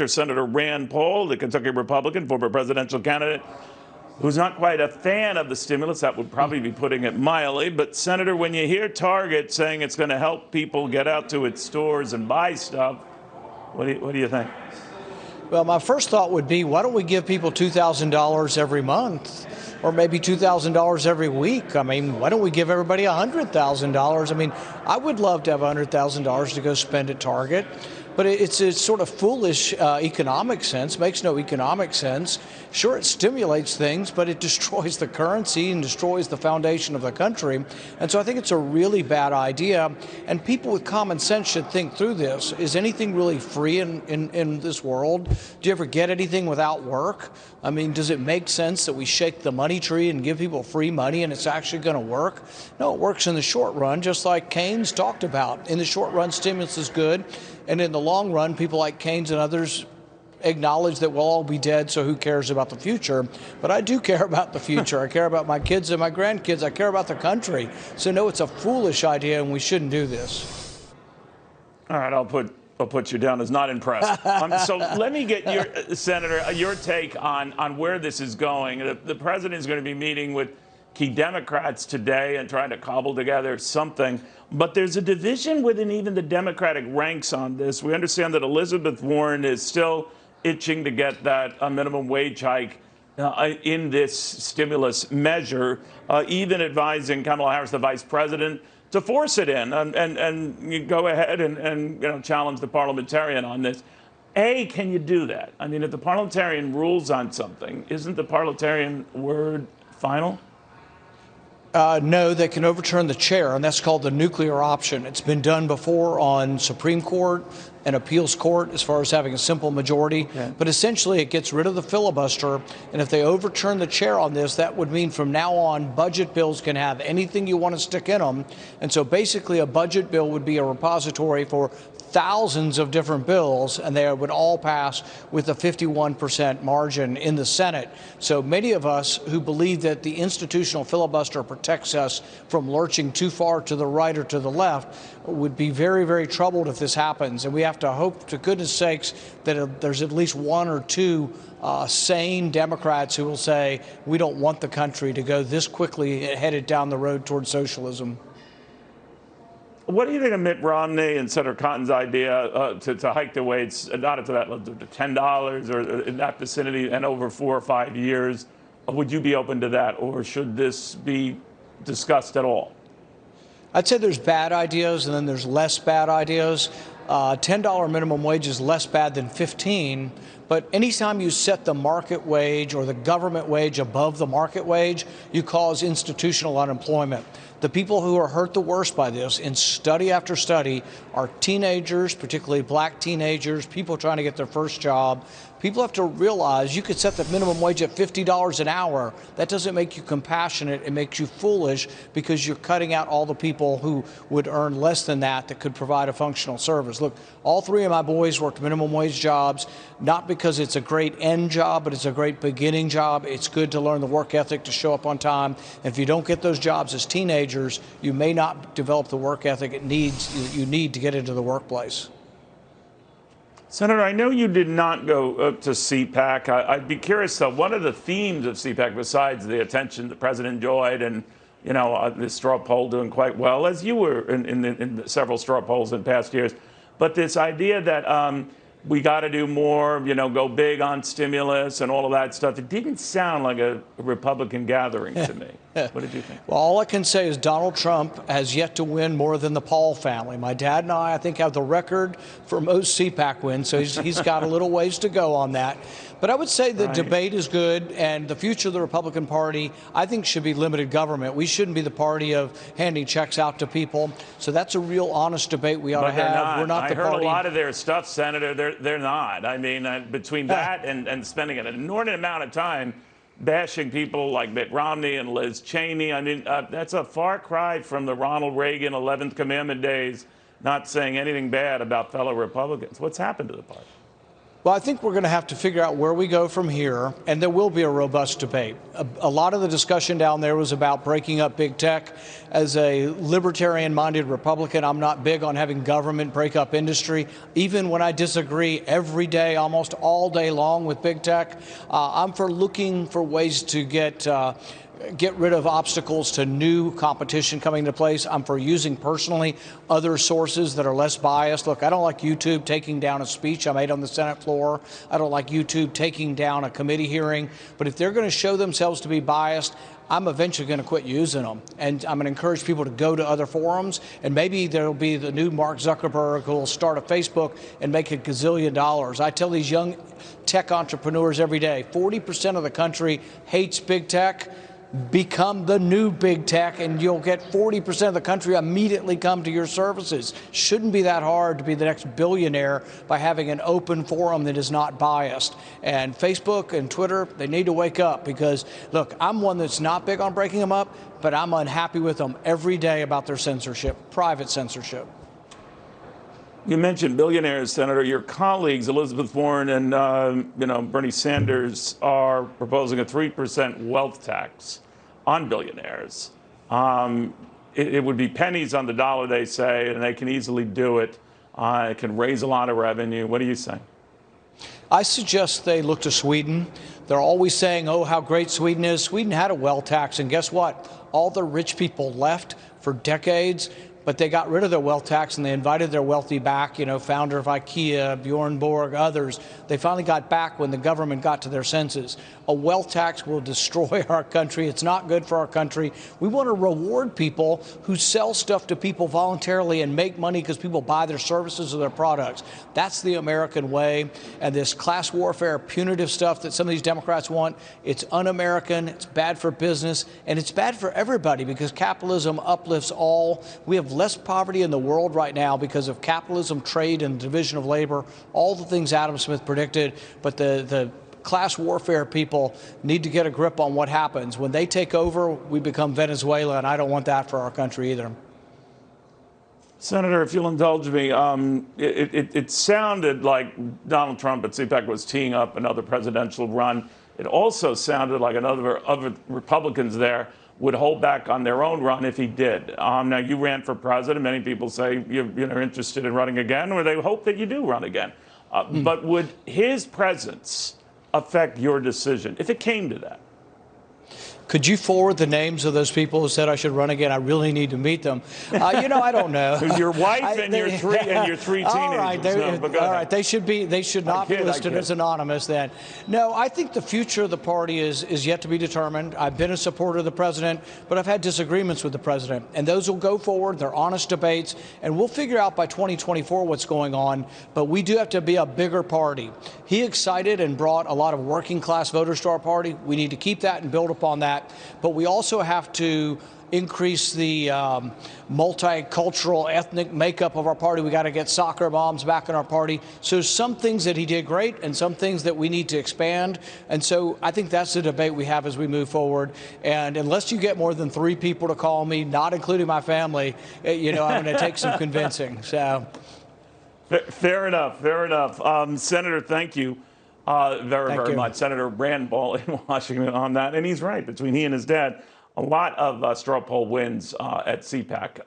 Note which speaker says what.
Speaker 1: enter Senator Rand Paul, the Kentucky Republican, former presidential candidate, who's not quite a fan of the stimulus. That would probably be putting it mildly. But, Senator, when you hear Target saying it's going to help people get out to its stores and buy stuff, what do you think?
Speaker 2: Well, my first thought would be, why don't we give people $2,000 every month? Or maybe $2,000 every week. I mean, why don't we give everybody $100,000? I mean, I would love to have $100,000 to go spend at Target, but it's a sort of foolish economic sense, makes no economic sense. Sure, it stimulates things, but it destroys the currency and destroys the foundation of the country. And so I think it's a really bad idea. And people with common sense should think through this. Is anything really free in this world? Do you ever get anything without work? I mean, does it make sense that we shake the money tree and give people free money and it's actually going to work? No, it works in the short run, just like Keynes talked about. In the short run, stimulus is good. And in the long run, people like Keynes and others acknowledge that we'll all be dead, so who cares about the future? But I do care about the future. I care about my kids and my grandkids. I care about the country. So no, it's a foolish idea, and we shouldn't do this.
Speaker 1: All right, I'll put you down as not impressed. So let me get your, Senator, your take on where this is going. The president is going to be meeting with key Democrats today and trying to cobble together something. But there's a division within even the Democratic ranks on this. We understand that Elizabeth Warren is still itching to get that minimum wage hike in this stimulus measure, even advising Kamala Harris, the vice president, to force it in and you go ahead and challenge the parliamentarian on this. Can you do that? I mean, if the parliamentarian rules on something, isn't the parliamentarian word final?
Speaker 2: No, they can overturn the chair, and that's called the nuclear option. It's been done before on Supreme Court and appeals court as far as having a simple majority. Yeah. But essentially, it gets rid of the filibuster. And if they overturn the chair on this, that would mean from now on, budget bills can have anything you want to stick in them. And so basically, a budget bill would be a repository for thousands of different bills, and they would all pass with a 51% margin in the Senate. So many of us who believe that the institutional filibuster protects us from lurching too far to the right or to the left would be very, very troubled if this happens. And we have to hope, to goodness sakes, that there's at least one or two sane Democrats who will say, we don't want the country to go this quickly headed down the road toward socialism.
Speaker 1: What do you think of Mitt Romney and Senator Cotton's idea to hike the wage, not to that level, to $10 or in that vicinity and over 4 or 5 years? Would you be open to that, or should this be discussed at all?
Speaker 2: I'd say there's bad ideas and then there's less bad ideas. $10 minimum wage is less bad than 15, but anytime you set the market wage or the government wage above the market wage, you cause institutional unemployment. The people who are hurt the worst by this, in study after study, are teenagers, particularly black teenagers, people trying to get their first job. People have to realize you could set the minimum wage at $50 an hour. That doesn't make you compassionate. It makes you foolish because you're cutting out all the people who would earn less than that could provide a functional service. Look, all three of my boys worked minimum wage jobs, not because it's a great end job, but it's a great beginning job. It's good to learn the work ethic, to show up on time. And if you don't get those jobs as teenagers, you may not develop the work ethic you need to get into the workplace.
Speaker 1: Senator, I know you did not go up to CPAC. I'd be curious, though, one of the themes of CPAC, besides the attention the president enjoyed and, the straw poll doing quite well, as you were in several straw polls in past years, but this idea that we got to do more, go big on stimulus and all of that stuff. It didn't sound like a Republican gathering to me. What did you think?
Speaker 2: Well, all I can say is Donald Trump has yet to win more than the Paul family. My dad and I think, have the record for most CPAC wins, so he's got a little ways to go on that. But I would say the debate is good, and the future of the Republican Party, I think, should be limited government. We shouldn't be the party of handing checks out to people. So that's a real honest debate we ought to have. We're not the party. I heard a lot
Speaker 1: of their stuff, Senator. They're not. I mean, between that and spending an inordinate amount of time bashing people like Mitt Romney and Liz Cheney, I mean, that's a far cry from the Ronald Reagan 11th Commandment days, not saying anything bad about fellow Republicans. What's happened to the party?
Speaker 2: Well, I think we're going to have to figure out where we go from here, and there will be a robust debate. A lot of the discussion down there was about breaking up big tech. As a libertarian-minded Republican, I'm not big on having government break up industry. Even when I disagree every day, almost all day long with big tech, I'm for looking for ways to get rid of obstacles to new competition coming into place. I'm for using personally other sources that are less biased. Look, I don't like YouTube taking down a speech I made on the Senate floor. I don't like YouTube taking down a committee hearing. But if they're going to show themselves to be biased, I'm eventually going to quit using them. And I'm going to encourage people to go to other forums. And maybe there'll be the new Mark Zuckerberg who will start a Facebook and make $1 gazillion. I tell these young tech entrepreneurs every day, 40% of the country hates big tech. Become the new big tech, and you'll get 40% of the country immediately come to your services. Shouldn't be that hard to be the next billionaire by having an open forum that is not biased. And Facebook and Twitter, they need to wake up because, look, I'm one that's not big on breaking them up, but I'm unhappy with them every day about their censorship, private censorship.
Speaker 1: You mentioned billionaires, Senator. Your colleagues, Elizabeth Warren and Bernie Sanders, are proposing a 3% wealth tax on billionaires. It would be pennies on the dollar, they say, and they can easily do it. It can raise a lot of revenue. What do you say?
Speaker 2: I suggest they look to Sweden. They're always saying, oh, how great Sweden is. Sweden had a wealth tax, and guess what? All the rich people left for decades. But they got rid of their wealth tax and they invited their wealthy back, founder of IKEA, Bjorn Borg, others. They finally got back when the government got to their senses. A wealth tax will destroy our country. It's not good for our country. We want to reward people who sell stuff to people voluntarily and make money because people buy their services or their products. That's the American way. And this class warfare, punitive stuff that some of these Democrats want, it's un-American, it's bad for business, and it's bad for everybody because capitalism uplifts all. We have less poverty in the world right now because of capitalism, trade, and division of labor, all the things Adam Smith predicted. But the class warfare people need to get a grip on what happens. When they take over, we become Venezuela, and I don't want that for our country either.
Speaker 1: Senator, if you'll indulge me, it sounded like Donald Trump at CPAC was teeing up another presidential run. It also sounded like other Republicans there would hold back on their own run if he did. Now, you ran for president. Many people say you're interested in running again, or they hope that you do run again. But would his presence affect your decision if it came to that?
Speaker 2: Could you forward the names of those people who said I should run again? I really need to meet them. I don't know.
Speaker 1: Your wife and your three teenagers.
Speaker 2: All right, they should not be listed as anonymous then. No, I think the future of the party is yet to be determined. I've been a supporter of the president, but I've had disagreements with the president, and those will go forward. They're honest debates, and we'll figure out by 2024 what's going on. But we do have to be a bigger party. He excited and brought a lot of working class voters to our party. We need to keep that and build upon that. But we also have to increase the multicultural ethnic makeup of our party. We got to get soccer moms back in our party. So there's some things that he did great and some things that we need to expand. And so I think that's the debate we have as we move forward. And unless you get more than 3 people to call me, not including my family, I'm going to take some convincing. So.
Speaker 1: Fair enough. Senator, thank you. Very much. Senator Rand Paul in Washington on that. And he's right. Between he and his dad, a lot of straw poll wins at CPAC.